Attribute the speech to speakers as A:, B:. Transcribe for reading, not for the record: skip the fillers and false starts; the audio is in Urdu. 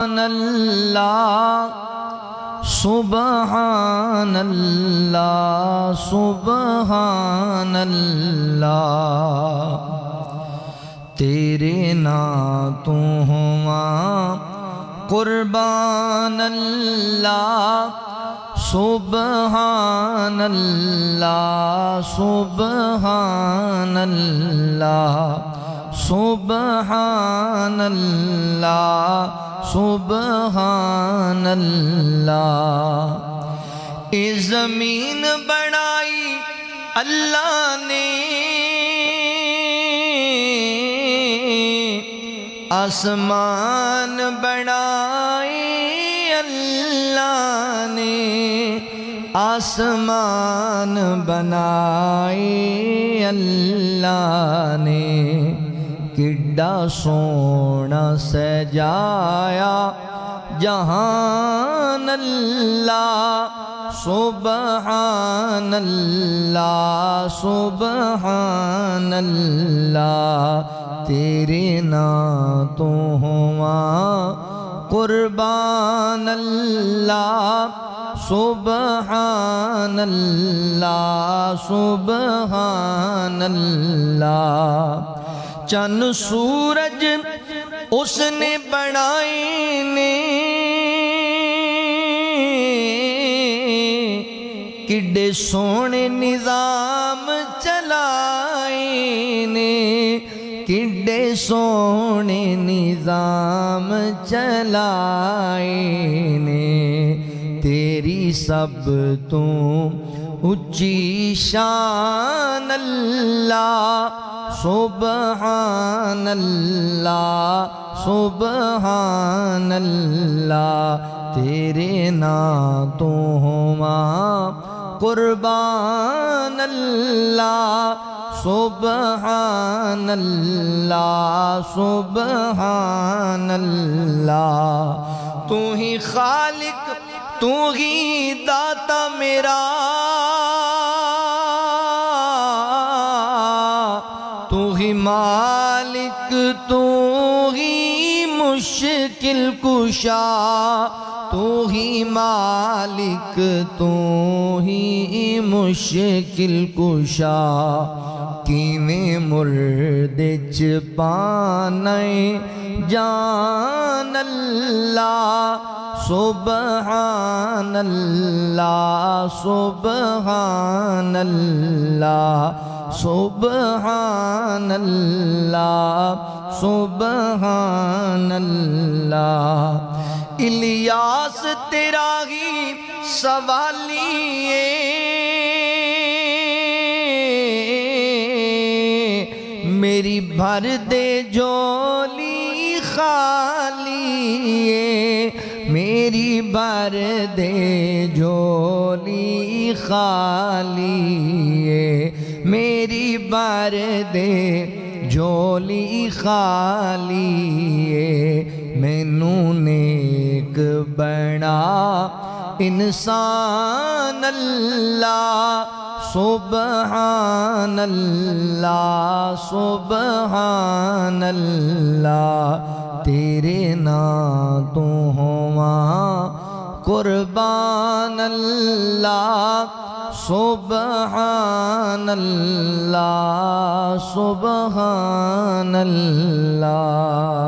A: اللہ سبحان اللہ سبحان اللہ، تیرے نعتوں ہواں قربان اللہ سبحان اللہ سبحان اللہ سبحان اللہ سبحان اللہ۔ اے زمین بنائی اللہ نے، آسمان بنائی اللہ نے، آسمان بنائی اللہ نے، کڈا سونا سجایا جہان اللہ سبحان اللہ سبحان اللہ، تیرے نعتوں ہواں قربان اللہ سبحان اللہ سبحان اللہ۔ چند سورج اس نے بنائے نے، کڈے سونے نظام چلائے نے، کڈے سونے نظام چلائے نے، تیری سب تو اچھی شان اللہ سبحان اللہ سبحان اللہ، تیرے نعتوں ہواں قربان اللہ سبحان اللہ سبحان اللہ۔ تو ہی خالق تو ہی داتا میرا، تو ہی مالک تو ہی مشکل کشا، تو ہی مالک تو ہی مشکل کشا، کیویں مردے چ پانے جان اللہ سبحان اللہ سبحان اللہ سبحان اللہ سبحان اللہ۔ الیاس تیرا ہی سوالی میری بھر دے جھولی خالی، میری بھر دے جھولی خالی، میری بھر دے جھولی خالی، مینوں نیک بنا انسان اللہ سبحان اللہ سبحان اللہ، تیرے نعتوں ہواں قربان اللہ سبحان اللہ سبحان اللہ۔